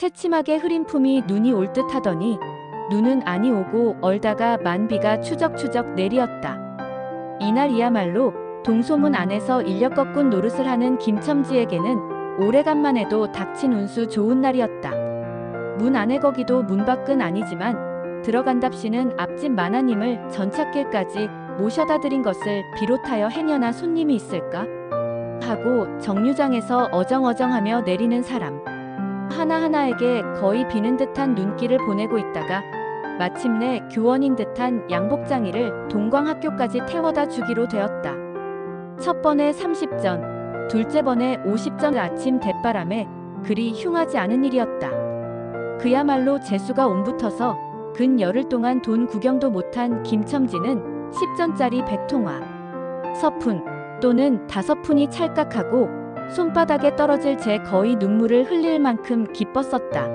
새침하게 흐린 품이 눈이 올 듯 하더니 눈은 아니 오고 얼다가 만비가 추적추적 내리었다. 이날이야말로 동소문 안에서 인력 거꾼 노릇을 하는 김첨지에게는 오래간만에도 닥친 운수 좋은 날이었다. 문 안에 거기도 문 밖은 아니지만 들어간답시는 앞집 마나님을 전찻길까지 모셔다 드린 것을 비롯하여 행여나 손님이 있을까? 하고 정류장에서 어정어정하며 내리는 사람 하나하나에게 거의 비는 듯한 눈길을 보내고 있다가 마침내 교원인 듯한 양복장이를 동광학교까지 태워다 주기로 되었다. 첫 번에 30전, 둘째 번에 50전 아침 대바람에 그리 흉하지 않은 일이었다. 그야말로 재수가 옴붙어서 근 열흘 동안 돈 구경도 못한 김첨지는 10전짜리 100통화, 서푼 또는 5푼이 찰칵하고 손바닥에 떨어질 제 거의 눈물을 흘릴 만큼 기뻤었다.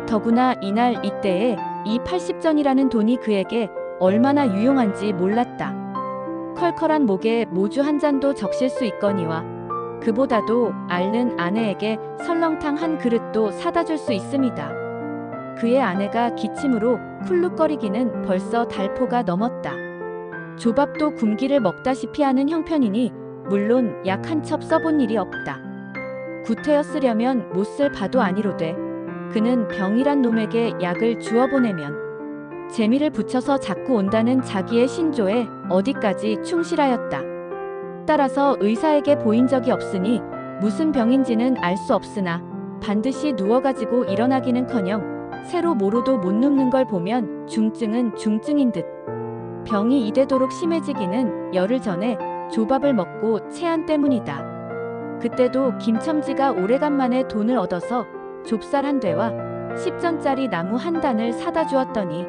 더구나 이날 이때에 이 80전이라는 돈이 그에게 얼마나 유용한지 몰랐다. 컬컬한 목에 모주 한 잔도 적실 수 있거니와 그보다도 앓는 아내에게 설렁탕 한 그릇도 사다 줄 수 있습니다. 그의 아내가 기침으로 쿨룩거리기는 벌써 달포가 넘었다. 조밥도 굶기를 먹다시피 하는 형편이니 물론 약 한 첩 써본 일이 없다. 구태여 쓰려면 못 쓸 바도 아니로되 그는 병이란 놈에게 약을 주어 보내면 재미를 붙여서 자꾸 온다는 자기의 신조에 어디까지 충실하였다. 따라서 의사에게 보인 적이 없으니 무슨 병인지는 알 수 없으나 반드시 누워가지고 일어나기는커녕 새로 모로도 못 눕는 걸 보면 중증은 중증인 듯 병이 이대도록 심해지기는 열흘 전에 조밥을 먹고 체한 때문이다. 그때도 김첨지가 오래간만에 돈을 얻어서 좁쌀 한 대와 10전짜리 나무 한 단을 사다 주었더니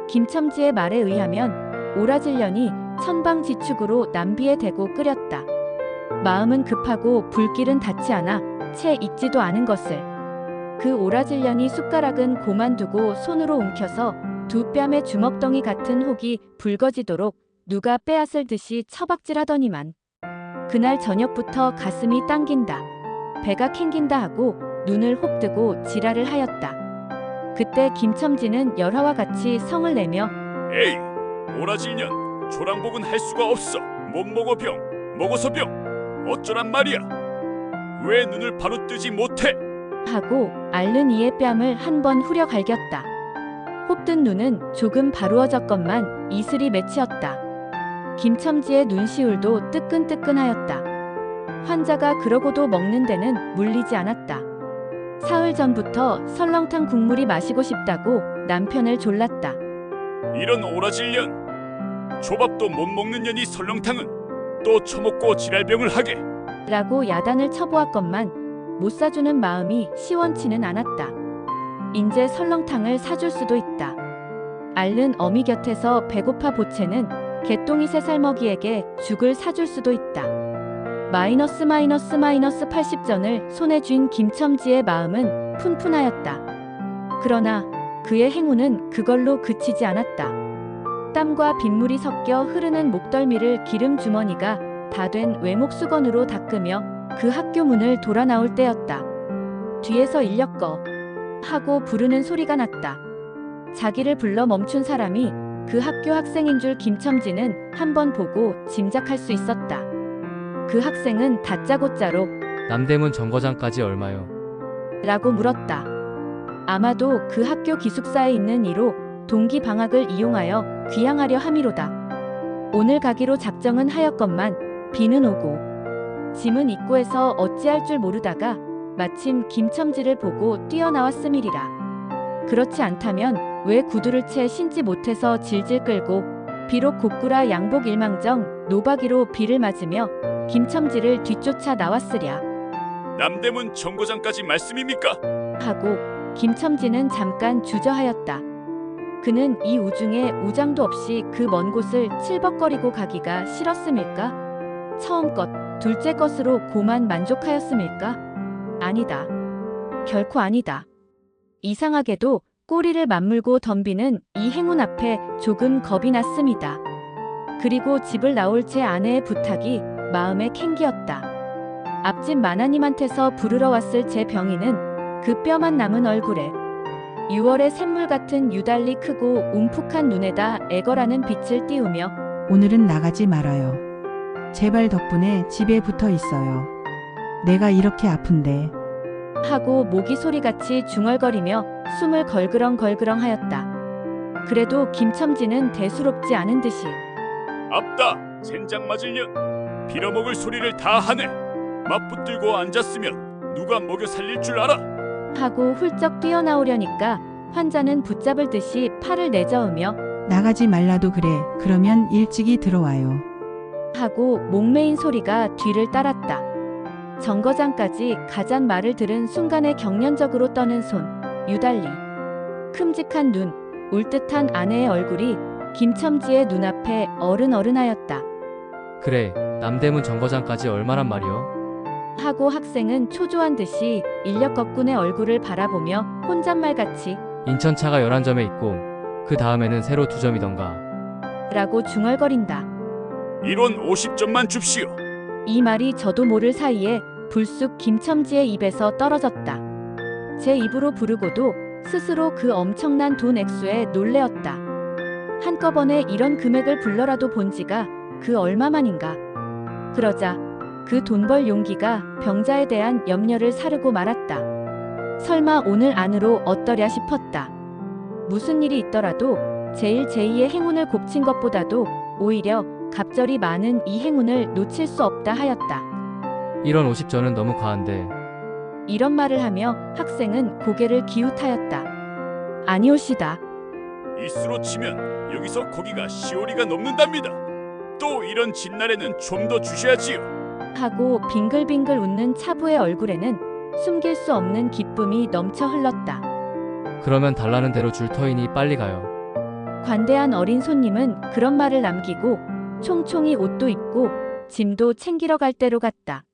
김첨지의 말에 의하면 오라질년이 천방지축으로 남비에 대고 끓였다. 마음은 급하고 불길은 닿지 않아 채 익지도 않은 것을. 그 오라질년이 숟가락은 고만두고 손으로 움켜서 두 뺨의 주먹덩이 같은 혹이 붉어지도록 누가 빼앗을 듯이 처박질하더니만 그날 저녁부터 가슴이 당긴다, 배가 캥긴다 하고 눈을 혹 뜨고 지랄을 하였다. 그때 김첨지는 열화와 같이 성을 내며 에이, 오라질년, 조랑복은 할 수가 없어. 못 먹어 병, 먹어서 병. 어쩌란 말이야. 왜 눈을 바로 뜨지 못해? 하고 앓는 이의 뺨을 한 번 후려 갈겼다. 혹뜬 눈은 조금 바루어졌건만 이슬이 맺히었다. 김첨지의 눈시울도 뜨끈뜨끈하였다. 환자가 그러고도 먹는 데는 물리지 않았다. 사흘 전부터 설렁탕 국물이 마시고 싶다고 남편을 졸랐다. 이런 오라질년, 조밥도 못 먹는 년이 설렁탕은 또 처먹고 지랄병을 하게. 라고 야단을 쳐보았건만 못 사주는 마음이 시원치는 않았다. 인제 설렁탕을 사줄 수도 있다. 앓는 어미 곁에서 배고파 보채는 개똥이 3살 먹이에게 죽을 사줄 수도 있다. 마이너스 80전을 손에 쥔 김첨지의 마음은 푼푼하였다. 그러나 그의 행운은 그걸로 그치지 않았다. 땀과 빗물이 섞여 흐르는 목덜미를 기름 주머니가 다 된 외목수건으로 닦으며 그 학교 문을 돌아 나올 때였다. 뒤에서 인력거 하고 부르는 소리가 났다. 자기를 불러 멈춘 사람이 그 학교 학생인 줄 김첨지는 한 번 보고 짐작할 수 있었다. 그 학생은 다짜고짜로 남대문 정거장까지 얼마요? 라고 물었다. 아마도 그 학교 기숙사에 있는 이로 동기 방학을 이용하여 귀향하려 함이로다. 오늘 가기로 작정은 하였건만 비는 오고 짐은 입구에서 어찌할 줄 모르다가 마침 김첨지를 보고 뛰어나왔음이리라. 그렇지 않다면 왜 구두를 채 신지 못해서 질질 끌고 비록 곡구라 양복 일망정 노박이로 비를 맞으며 김첨지를 뒤쫓아 나왔으랴. 남대문 정거장까지 말씀입니까? 하고 김첨지는 잠깐 주저하였다. 그는 이 우중에 우장도 없이 그 먼 곳을 칠벅거리고 가기가 싫었음일까? 처음 것, 둘째 것으로 고만 만족하였음일까? 아니다. 결코 아니다. 이상하게도 꼬리를 맞물고 덤비는 이 행운 앞에 조금 겁이 났습니다. 그리고 집을 나올 제 아내의 부탁이 마음에 캥기었다. 앞집 마나님한테서 부르러 왔을 제 병인은 그 뼈만 남은 얼굴에 6월의 샘물 같은 유달리 크고 움푹한 눈에다 애걸하는 빛을 띄우며 오늘은 나가지 말아요. 제발 덕분에 집에 붙어 있어요. 내가 이렇게 아픈데. 하고 모기 소리같이 중얼거리며 숨을 걸그렁걸그렁 하였다. 그래도 김첨지는 대수롭지 않은 듯이 앞다 젠장 맞을 년 빌어먹을 소리를 다 하네. 맞붙들고 앉았으면 누가 먹여 살릴 줄 알아. 하고 훌쩍 뛰어나오려니까 환자는 붙잡을 듯이 팔을 내저으며 나가지 말라도 그래. 그러면 일찍이 들어와요. 하고 목매인 소리가 뒤를 따랐다. 정거장까지 가잔 말을 들은 순간에 경련적으로 떠는 손, 유달리 큼직한 눈, 울듯한 아내의 얼굴이 김첨지의 눈앞에 어른어른하였다. 그래, 남대문 정거장까지 얼마란 말이요? 하고 학생은 초조한 듯이 인력거꾼의 얼굴을 바라보며 혼잣말같이 인천차가 11점에 있고 그 다음에는 새로 2점이던가. 라고 중얼거린다. 이론 50점만 줍시오. 이 말이 저도 모를 사이에 불쑥 김첨지의 입에서 떨어졌다. 제 입으로 부르고도 스스로 그 엄청난 돈 액수에 놀래었다. 한꺼번에 이런 금액을 불러라도 본 지가 그 얼마만인가. 그러자 그 돈 벌 용기가 병자에 대한 염려를 사르고 말았다. 설마 오늘 안으로 어떠랴 싶었다. 무슨 일이 있더라도 제일 제2의 행운을 곱친 것보다도 오히려 갑절이 많은 이 행운을 놓칠 수 없다 하였다. 이런 50점은 너무 과한데. 이런 말을 하며 학생은 고개를 기웃하였다. 아니오시다. 이수로 치면 여기서 거기가 시오리가 넘는답니다. 또 이런 진날에는 좀 더 주셔야지요. 하고 빙글빙글 웃는 차부의 얼굴에는 숨길 수 없는 기쁨이 넘쳐 흘렀다. 그러면 달라는 대로 줄 터이니 빨리 가요. 관대한 어린 손님은 그런 말을 남기고 총총히 옷도 입고 짐도 챙기러 갈 대로 갔다.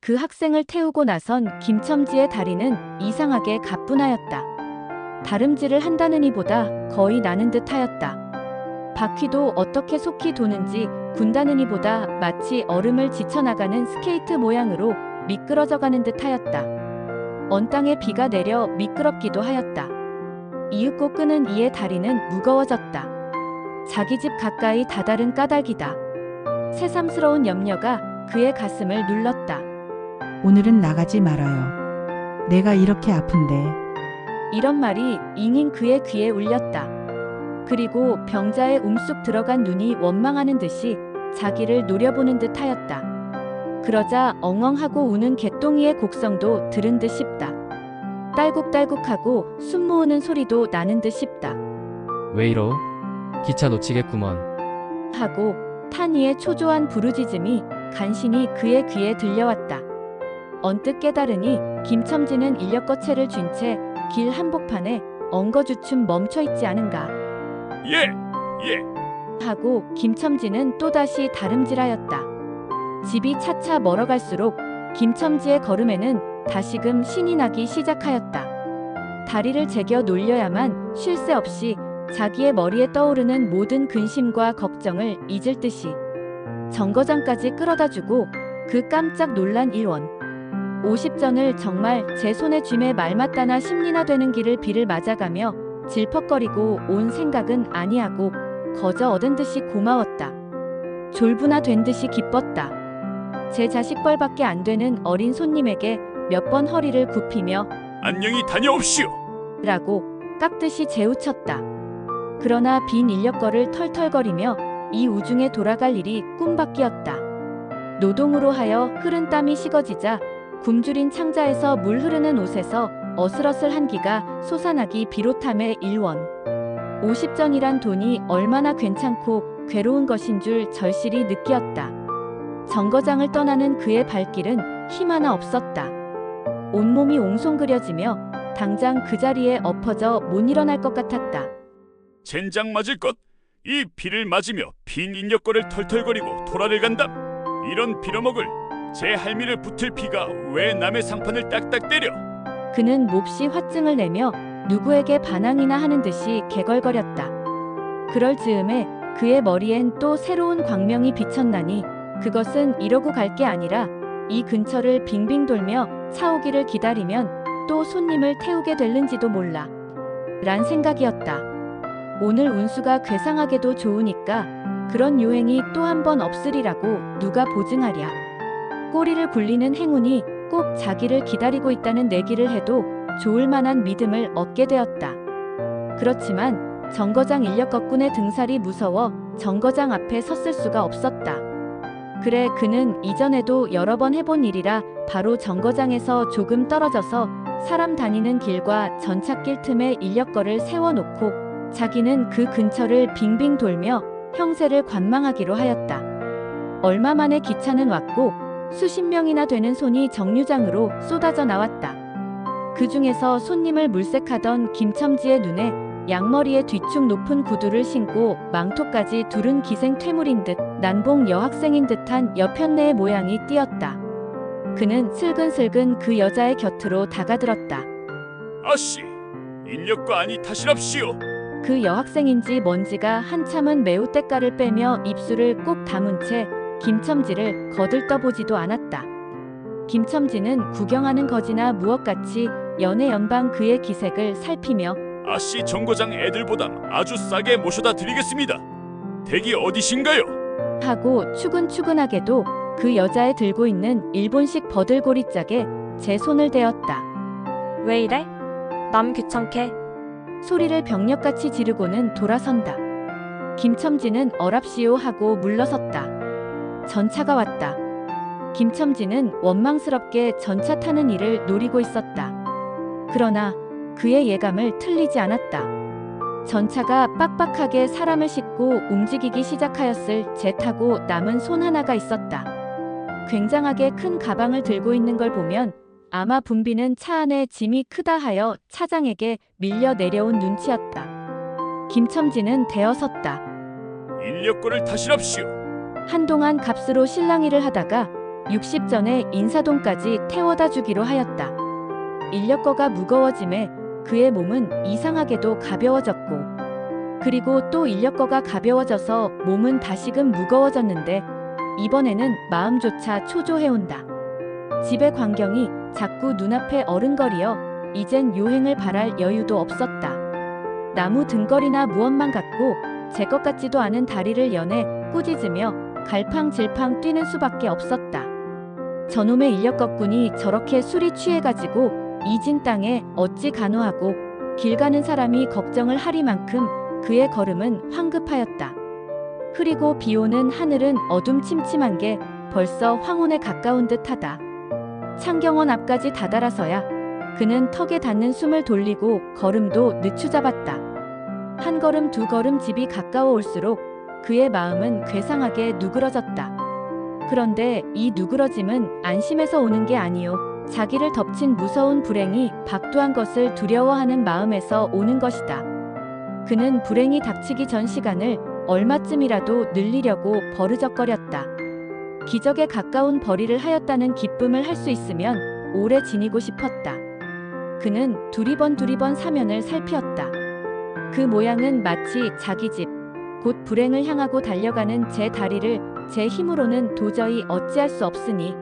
그 학생을 태우고 나선 김첨지의 다리는 이상하게 가뿐하였다. 다름질을 한다는 이보다 거의 나는 듯하였다. 바퀴도 어떻게 속히 도는지 군다는 이보다 마치 얼음을 지쳐나가는 스케이트 모양으로 미끄러져가는 듯하였다. 언 땅에 비가 내려 미끄럽기도 하였다. 이윽고 끄는 이의 다리는 무거워졌다. 자기 집 가까이 다다른 까닭이다. 새삼스러운 염려가 그의 가슴을 눌렀다. 오늘은 나가지 말아요. 내가 이렇게 아픈데. 이런 말이 잉잉 그의 귀에 울렸다. 그리고 병자의 움쑥 들어간 눈이 원망하는 듯이 자기를 노려보는 듯하였다. 그러자 엉엉하고 우는 개똥이의 곡성도 들은 듯 싶다. 딸꾹딸꾹하고 숨 모으는 소리도 나는 듯 싶다. 왜 이러? 기차 놓치겠구먼. 하고 탄이의 초조한 부르짖음이 간신히 그의 귀에 들려왔다. 언뜻 깨달으니 김첨지는 인력거체를 쥔 채 길 한복판에 엉거주춤 멈춰있지 않은가. 예. 하고 김첨지는 또다시 다름질하였다. 집이 차차 멀어갈수록 김첨지의 걸음에는 다시금 신이 나기 시작하였다. 다리를 제겨 놀려야만 쉴 새 없이 자기의 머리에 떠오르는 모든 근심과 걱정을 잊을 듯이 정거장까지 끌어다주고 그 깜짝 놀란 일원 50전을 정말 제 손에 쥘에 말맞다나 심리나 되는 길을 비를 맞아가며 질퍽거리고 온 생각은 아니하고 거저 얻은 듯이 고마웠다. 졸부나 된 듯이 기뻤다. 제 자식벌밖에 안 되는 어린 손님에게 몇 번 허리를 굽히며 안녕히 다녀옵시오. 라고 깍듯이 재우쳤다. 그러나 빈 인력거를 털털거리며 이 우중에 돌아갈 일이 꿈밖이었다. 노동으로 하여 흐른 땀이 식어지자 굶주린 창자에서 물 흐르는 옷에서 어슬어슬 한기가 솟아나기 비롯함의 일원 50전이란 돈이 얼마나 괜찮고 괴로운 것인 줄 절실히 느끼었다. 정거장을 떠나는 그의 발길은 힘 하나 없었다. 온몸이 옹송그려지며 당장 그 자리에 엎어져 못 일어날 것 같았다. 젠장 맞을 것. 이 비를 맞으며 빈 인력거를 털털거리고 토라를 간담. 이런 빌어먹을 제 할미를 붙을 피가 왜 남의 상판을 딱딱 때려. 그는 몹시 화증을 내며 누구에게 반항이나 하는 듯이 개걸거렸다. 그럴 즈음에 그의 머리엔 또 새로운 광명이 비쳤나니 그것은 이러고 갈 게 아니라 이 근처를 빙빙 돌며 차 오기를 기다리면 또 손님을 태우게 될는지도 몰라. 란 생각이었다. 오늘 운수가 괴상하게도 좋으니까 그런 요행이 또 한 번 없으리라고 누가 보증하랴. 꼬리를 굴리는 행운이 꼭 자기를 기다리고 있다는 내기를 해도 좋을 만한 믿음을 얻게 되었다. 그렇지만 정거장 인력거꾼의 등살이 무서워 정거장 앞에 섰을 수가 없었다. 그래 그는 이전에도 여러 번 해본 일이라 바로 정거장에서 조금 떨어져서 사람 다니는 길과 전찻길 틈에 인력거를 세워놓고 자기는 그 근처를 빙빙 돌며 형세를 관망하기로 하였다. 얼마 만에 기차는 왔고 수십 명이나 되는 손이 정류장으로 쏟아져 나왔다. 그 중에서 손님을 물색하던 김첨지의 눈에 양머리에 뒤축 높은 구두를 신고 망토까지 두른 기생 퇴물인 듯 난봉 여학생인 듯한 여편네의 모양이 띄었다. 그는 슬근슬근 그 여자의 곁으로 다가들었다. 아씨, 인력거 아니 타시랍시오. 그 여학생인지 뭔지가 한참은 매우 때깔을 빼며 입술을 꼭 다문 채 김첨지를 거들떠보지도 않았다. 김첨지는 구경하는 거지나 무엇같이 연애 연방 그의 기색을 살피며 아씨 정거장 애들보담 아주 싸게 모셔다 드리겠습니다. 댁이 어디신가요? 하고 추근추근하게도 그 여자의 들고 있는 일본식 버들고리짝에 제 손을 대었다. 왜 이래? 남 귀찮게. 소리를 병력같이 지르고는 돌아선다. 김첨지는 어랍시오 하고 물러섰다. 전차가 왔다. 김첨지는 원망스럽게 전차 타는 일을 노리고 있었다. 그러나 그의 예감을 틀리지 않았다. 전차가 빡빡하게 사람을 싣고 움직이기 시작하였을 제 타고 남은 손 하나가 있었다. 굉장하게 큰 가방을 들고 있는 걸 보면 아마 붐비는 차 안에 짐이 크다 하여 차장에게 밀려 내려온 눈치였다. 김첨지는 대어섰다. 인력거를 타시랍시오. 한동안 값으로 실랑이를 하다가 60전에 인사동까지 태워다 주기로 하였다. 인력거가 무거워짐에 그의 몸은 이상하게도 가벼워졌고 그리고 또 인력거가 가벼워져서 몸은 다시금 무거워졌는데 이번에는 마음조차 초조해온다. 집의 광경이 자꾸 눈앞에 어른거리어 이젠 요행을 바랄 여유도 없었다. 나무 등걸이나 무엇만 같고 제 것 같지도 않은 다리를 연해 꾸짖으며 갈팡질팡 뛰는 수밖에 없었다. 저놈의 인력거꾼이 저렇게 술이 취해가지고 이진 땅에 어찌 간호하고 길 가는 사람이 걱정을 하리만큼 그의 걸음은 황급하였다. 흐리고 비오는 하늘은 어둠침침한 게 벌써 황혼에 가까운 듯하다. 창경원 앞까지 다다라서야 그는 턱에 닿는 숨을 돌리고 걸음도 늦추잡았다. 한 걸음 두 걸음 집이 가까워 올수록 그의 마음은 괴상하게 누그러졌다. 그런데 이 누그러짐은 안심해서 오는 게 아니요. 자기를 덮친 무서운 불행이 박두한 것을 두려워하는 마음에서 오는 것이다. 그는 불행이 닥치기 전 시간을 얼마쯤이라도 늘리려고 버르적거렸다. 기적에 가까운 벌이를 하였다는 기쁨을 할 수 있으면 오래 지니고 싶었다. 그는 두리번 사면을 살피었다. 그 모양은 마치 자기 집, 곧 불행을 향하고 달려가는 제 다리를 제 힘으로는 도저히 어찌할 수 없으니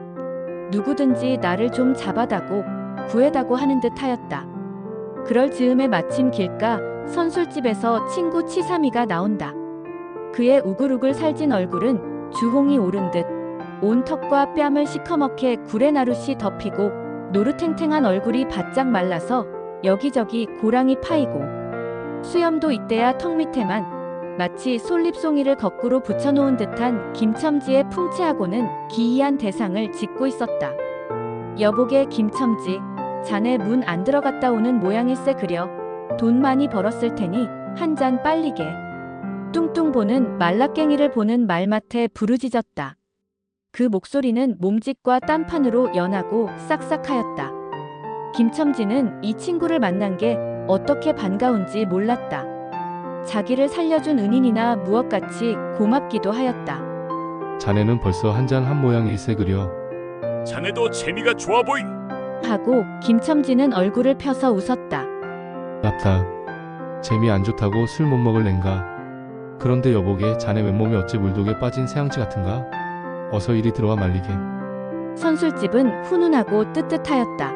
누구든지 나를 좀 잡아다고 구해다고 하는 듯하였다. 그럴 즈음에 마침 길가 선술집에서 친구 치삼이가 나온다. 그의 우글우글 살진 얼굴은 주홍이 오른 듯 온 턱과 뺨을 시커멓게 구레나룻이 덮이고 노릇탱탱한 얼굴이 바짝 말라서 여기저기 고랑이 파이고 수염도 이때야 턱 밑에만 마치 솔잎송이를 거꾸로 붙여놓은 듯한 김첨지의 풍채하고는 기이한 대상을 짓고 있었다. 여보게 김첨지, 자네 문 안 들어갔다 오는 모양일세 그려. 돈 많이 벌었을 테니 한 잔 빨리게. 뚱뚱 보는 말라깽이를 보는 말맡에 부르짖었다. 그 목소리는 몸짓과 딴판으로 연하고 싹싹하였다. 김첨지는 이 친구를 만난 게 어떻게 반가운지 몰랐다. 자기를 살려준 은인이나 무엇같이 고맙기도 하였다. 자네는 벌써 한 잔 한 모양일세 그려. 자네도 재미가 좋아 보이. 하고 김첨지는 얼굴을 펴서 웃었다. 납다. 재미 안 좋다고 술 못 먹을 낸가. 그런데 여보게 자네 맨몸이 어째 물독에 빠진 새앙치 같은가? 어서 이리 들어와 말리게. 선술집은 훈훈하고 뜨뜻하였다.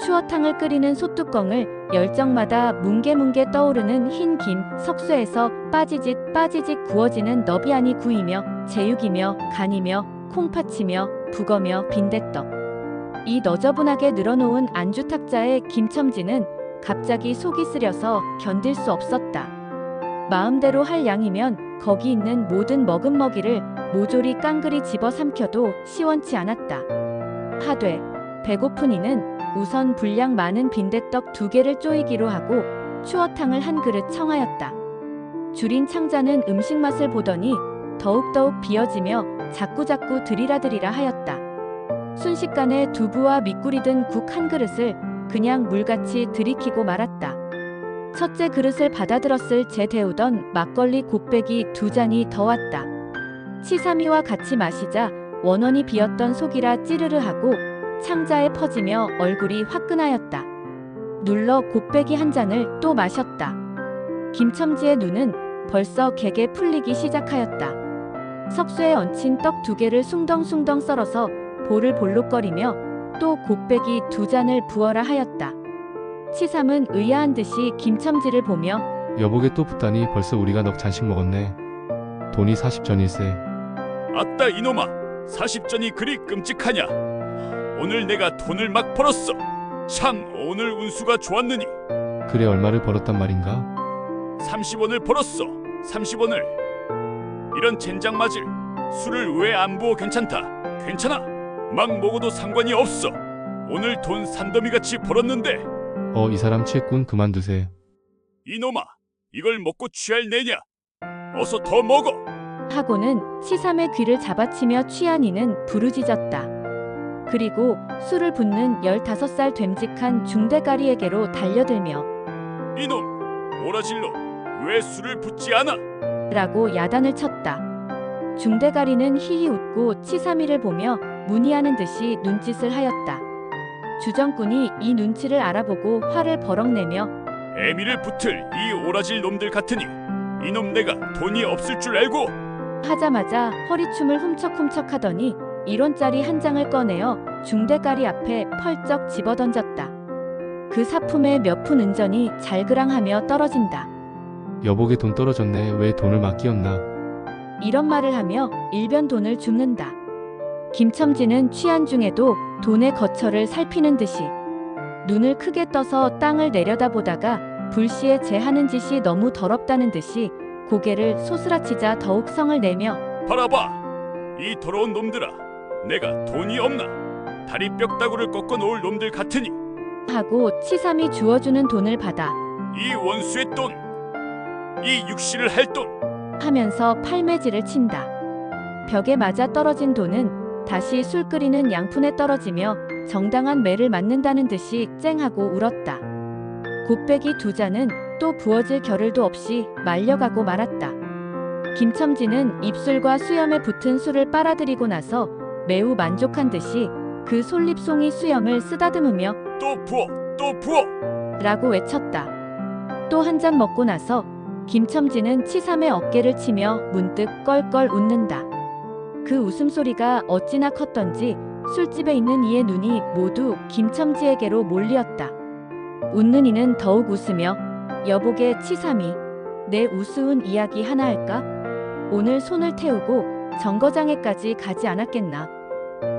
추어탕을 끓이는 솥뚜껑을 열정마다 뭉게뭉게 떠오르는 흰 김, 석쇠에서 빠지짓 구워지는 너비 안이 구이며 제육이며 간이며 콩팥이며 북어며 빈대떡. 이 너저분하게 늘어놓은 안주탁자에 김첨지는 갑자기 속이 쓰려서 견딜 수 없었다. 마음대로 할 양이면 거기 있는 모든 먹음먹이를 모조리 깡그리 집어 삼켜도 시원치 않았다. 하되 배고픈 이는 우선 분량 많은 빈대떡 2개를 쪼이기로 하고 추어탕을 한 그릇 청하였다. 줄인 창자는 음식 맛을 보더니 더욱더욱 비어지며 자꾸자꾸 드리라 하였다. 순식간에 두부와 밑꿀이 든 국 한 그릇을 그냥 물같이 들이키고 말았다. 첫째 그릇을 받아들었을 제 데우던 막걸리 곱빼기 2잔이 더 왔다. 치삼이와 같이 마시자 원원이 비었던 속이라 찌르르하고 창자에 퍼지며 얼굴이 화끈하였다. 눌러 곱빼기 한 잔을 또 마셨다. 김첨지의 눈은 벌써 개게 풀리기 시작하였다. 석쇠에 얹힌 떡 2개를 숭덩숭덩 썰어서 볼을 볼록거리며 또 곱빼기 2잔을 부어라 하였다. 치삼은 의아한 듯이 김첨지를 보며 여보게 또 붙다니 벌써 우리가 넉 잔씩 먹었네. 돈이 40전일세. 아따 이놈아, 40전이 그리 끔찍하냐? 오늘 내가 돈을 막 벌었어. 참 오늘 운수가 좋았느니. 그래 얼마를 벌었단 말인가? 30원을 벌었어. 30원을. 이런 젠장 맞을 술을 왜 안 부어? 괜찮다. 괜찮아. 막 먹어도 상관이 없어. 오늘 돈 산더미같이 벌었는데. 이 사람 취했군. 그만두세. 이놈아, 이걸 먹고 취할 내냐? 어서 더 먹어. 하고는 치삼의 귀를 잡아치며 취한 이는 부르짖었다. 그리고 술을 붓는 15살 됨직한 중대가리에게로 달려들며 이놈, 오라질로 왜 술을 붓지 않아? 라고 야단을 쳤다. 중대가리는 히히 웃고 치삼이를 보며 문의하는 듯이 눈짓을 하였다. 주정꾼이 이 눈치를 알아보고 화를 버럭내며 애미를 붙을 이 오라질 놈들 같으니 이놈 내가 돈이 없을 줄 알고. 하자마자 허리춤을 훔척훔척 하더니 1원짜리 한 장을 꺼내어 중대가리 앞에 펄쩍 집어던졌다. 그 사품에 몇 푼 은전이 잘그랑하며 떨어진다. 여보게 돈 떨어졌네. 왜 돈을 막 끼웠나? 이런 말을 하며 일변 돈을 줍는다. 김첨지는 취한 중에도 돈의 거처를 살피는 듯이 눈을 크게 떠서 땅을 내려다보다가 불시에 제 하는 짓이 너무 더럽다는 듯이 고개를 소스라치자 더욱 성을 내며 바라봐, 이 더러운 놈들아, 내가 돈이 없나? 다리 뼈다구를 꺾어 놓을 놈들 같으니. 하고 치삼이 주어주는 돈을 받아 이 원수의 돈, 이 육시를 할 돈. 하면서 팔매질을 친다. 벽에 맞아 떨어진 돈은 다시 술 끓이는 양푼에 떨어지며 정당한 매를 맞는다는 듯이 쨍하고 울었다. 곱빼기 2잔은 또 부어질 겨를도 없이 말려가고 말았다. 김첨지는 입술과 수염에 붙은 술을 빨아들이고 나서 매우 만족한 듯이 그 솔잎송이 수염을 쓰다듬으며 또 부어, 또 부어. 라고 외쳤다. 또 한 잔 먹고 나서 김첨지는 치삼의 어깨를 치며 문득 껄껄 웃는다. 그 웃음소리가 어찌나 컸던지 술집에 있는 이의 눈이 모두 김첨지에게로 몰리었다. 웃는 이는 더욱 웃으며 여보게 치삼이, 내 우스운 이야기 하나 할까? 오늘 손을 태우고 정거장에까지 가지 않았겠나?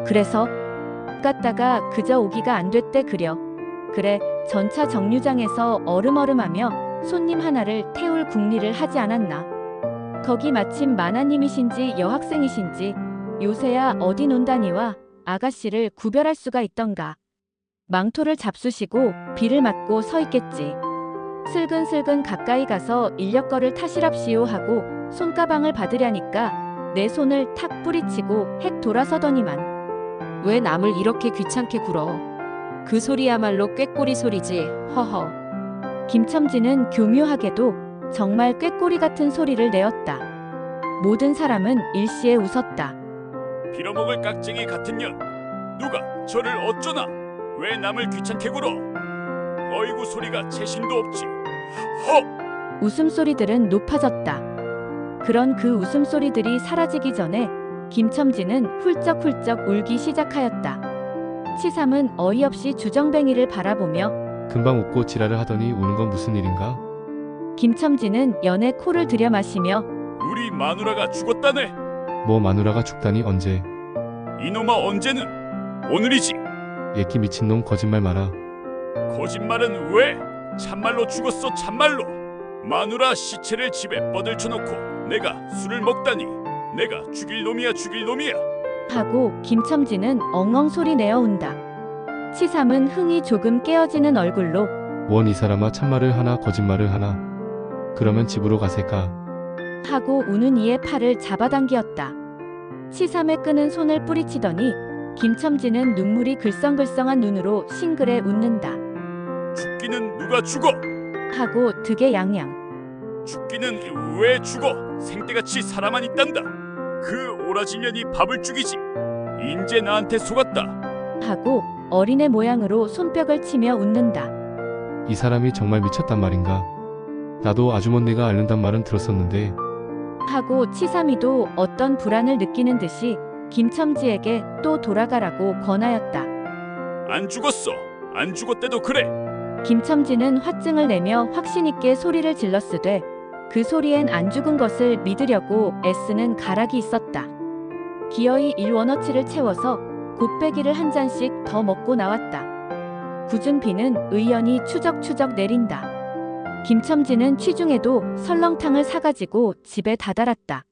그래서 갔다가 그저 오기가 안 됐대 그려. 그래 전차 정류장에서 얼음얼음하며 손님 하나를 태울 궁리를 하지 않았나? 거기 마침 마나님이신지 여학생이신지 요새야 어디 논다니와 아가씨를 구별할 수가 있던가. 망토를 잡수시고 비를 맞고 서 있겠지. 슬근슬근 가까이 가서 인력거를 타시랍시오 하고 손가방을 받으려니까 내 손을 탁 뿌리치고 핵 돌아서더니만 왜 남을 이렇게 귀찮게 굴어? 그 소리야말로 꾀꼬리 소리지. 허허. 김첨지는 교묘하게도 정말 꾀꼬리 같은 소리를 내었다. 모든 사람은 일시에 웃었다. 빌어먹을 깍쟁이 같은 년, 누가 저를 어쩌나? 왜 남을 귀찮게 굴어? 어이구 소리가 재신도 없지. 허! 웃음소리들은 높아졌다. 그런 그 웃음소리들이 사라지기 전에 김첨지는 훌쩍훌쩍 울기 시작하였다. 치삼은 어이없이 주정뱅이를 바라보며 금방 웃고 지랄을 하더니 우는 건 무슨 일인가? 김첨지는 연애 코를 들여 마시며 우리 마누라가 죽었다네. 뭐 마누라가 죽다니 언제? 이놈아 언제는? 오늘이지. 예끼 미친놈 거짓말 마라. 거짓말은 왜? 참말로 죽었어 참말로. 마누라 시체를 집에 뻗을쳐놓고 내가 술을 먹다니. 내가 죽일 놈이야 죽일 놈이야. 하고 김첨지는 엉엉 소리 내어 운다. 치삼은 흥이 조금 깨어지는 얼굴로 원 이 사람아 참말을 하나 거짓말을 하나. 그러면 집으로 가세까. 하고 우는 이의 팔을 잡아당기었다. 치삼의 끄는 손을 뿌리치더니 김첨지는 눈물이 글썽글썽한 눈으로 싱그레 웃는다. 죽기는 누가 죽어? 하고 득에 양양. 죽기는 왜 죽어? 생때같이 살아만 있단다. 그 오라질년이 밥을 죽이지. 인제 나한테 속았다. 하고 어린애 모양으로 손뼉을 치며 웃는다. 이 사람이 정말 미쳤단 말인가? 나도 아주머니가 앓는단 말은 들었었는데 하고 치삼이도 어떤 불안을 느끼는 듯이 김첨지에게 또 돌아가라고 권하였다. 안 죽었어. 안 죽었대도 그래. 김첨지는 화증을 내며 확신 있게 소리를 질렀으되 그 소리엔 안 죽은 것을 믿으려고 애쓰는 가락이 있었다. 기어이 1원어치를 채워서 곱빼기를 한 잔씩 더 먹고 나왔다. 굳은 비는 의연히 추적추적 내린다. 김첨지는 취중에도 설렁탕을 사가지고 집에 다다랐다.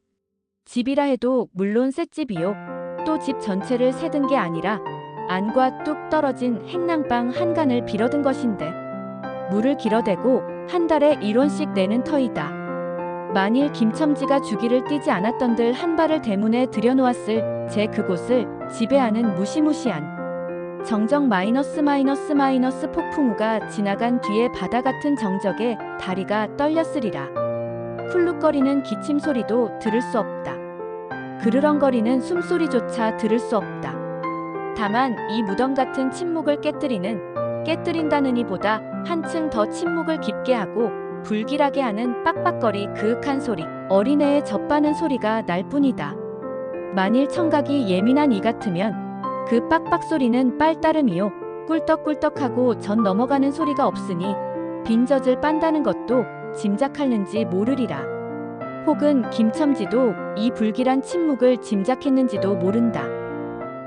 집이라 해도 물론 셋집이요. 또 집 전체를 세든 게 아니라 안과 뚝 떨어진 행랑방 한 간을 빌어든 것인데 물을 길어대고 한 달에 1원씩 내는 터이다. 만일 김첨지가 주기를 띠지 않았던들 한 발을 대문에 들여놓았을 제 그곳을 지배하는 무시무시한 정적 마이너스 폭풍우가 지나간 뒤에 바다 같은 정적에 다리가 떨렸으리라. 훌룩거리는 기침 소리도 들을 수 없다. 그르렁거리는 숨소리조차 들을 수 없다. 다만 이 무덤 같은 침묵을 깨뜨린다느니 보다 한층 더 침묵을 깊게 하고 불길하게 하는 빡빡거리 그윽한 소리, 어린애의 젖바는 소리가 날 뿐이다. 만일 청각이 예민한 이 같으면 그 빡빡 소리는 빨따름이요. 꿀떡꿀떡하고 전 넘어가는 소리가 없으니 빈젖을 빤다는 것도 짐작할는지 모르리라. 혹은 김첨지도 이 불길한 침묵을 짐작했는지도 모른다.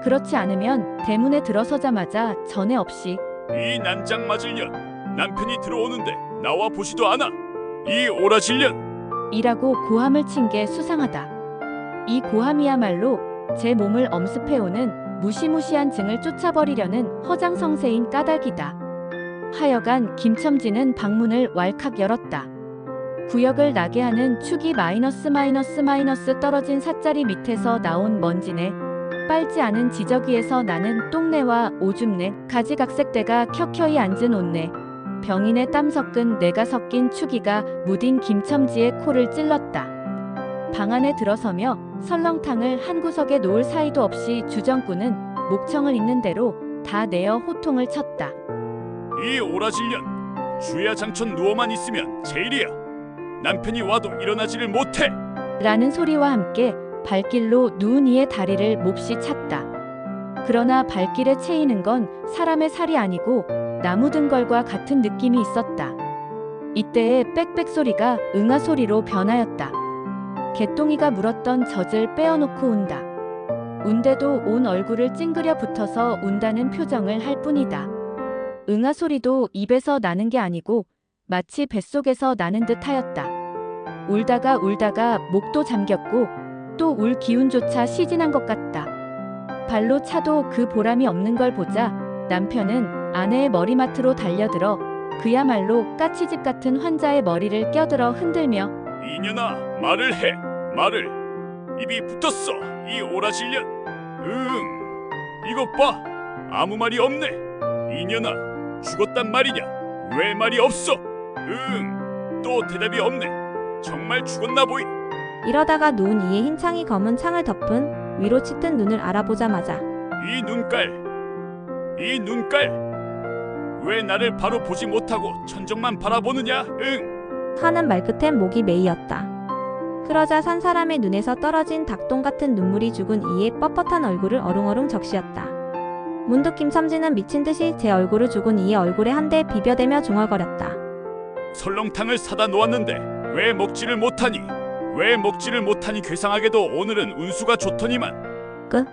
그렇지 않으면 대문에 들어서자마자 전에 없이 이 난장 맞을 년. 남편이 들어오는데 나와 보지도 않아. 이 오라질년. 이라고 고함을 친 게 수상하다. 이 고함이야말로 제 몸을 엄습해오는 무시무시한 증을 쫓아버리려는 허장성세인 까닭이다. 하여간 김첨지는 방문을 왈칵 열었다. 구역을 나게 하는 축이 마이너스 떨어진 삿자리 밑에서 나온 먼지네, 빨지 않은 지적 위에서 나는 똥내와 오줌내, 가지각색대가 켜켜이 앉은 옷내, 병인의 땀 섞은 내가 섞인 축이가 무딘 김첨지의 코를 찔렀다. 방 안에 들어서며 설렁탕을 한 구석에 놓을 사이도 없이 주정꾼은 목청을 있는 대로 다 내어 호통을 쳤다. 이 오라질년. 주야 장천 누워만 있으면 제일이야. 남편이 와도 일어나지를 못해. 라는 소리와 함께 발길로 누운 이의 다리를 몹시 찼다. 그러나 발길에 채이는 건 사람의 살이 아니고 나무 등걸과 같은 느낌이 있었다. 이때의 빽빽 소리가 응아 소리로 변하였다. 개똥이가 물었던 젖을 빼어놓고 운다. 운데도 온 얼굴을 찡그려 붙어서 운다는 표정을 할 뿐이다. 응아 소리도 입에서 나는 게 아니고 마치 뱃속에서 나는 듯 하였다. 울다가 목도 잠겼고 또 울 기운조차 시진한 것 같다. 발로 차도 그 보람이 없는 걸 보자 남편은 아내의 머리맡으로 달려들어 그야말로 까치집 같은 환자의 머리를 껴들어 흔들며 이년아 말을 해. 말을. 입이 붙었어. 이 오라질년. 이것 봐. 아무 말이 없네. 이년아 죽었단 말이냐. 왜 말이 없어. 또 대답이 없네. 정말 죽었나 보이. 이러다가 누운 이의 흰 창이 검은 창을 덮은 위로 치뜬 눈을 알아보자마자 이 눈깔. 왜 나를 바로 보지 못하고 천정만 바라보느냐. 하는 말끝엔 목이 메이었다. 그러자 산 사람의 눈에서 떨어진 닭똥 같은 눈물이 죽은 이의 뻣뻣한 얼굴을 어릉어릉 적시었다. 문득 김첨지는 미친 듯이 제 얼굴을 죽은 이의 얼굴에 한 대 비벼대며 중얼거렸다. 설렁탕을 사다 놓았는데 왜 먹지를 못하니? 왜 먹지를 못하니? 괴상하게도 오늘은 운수가 좋더니만. 끝.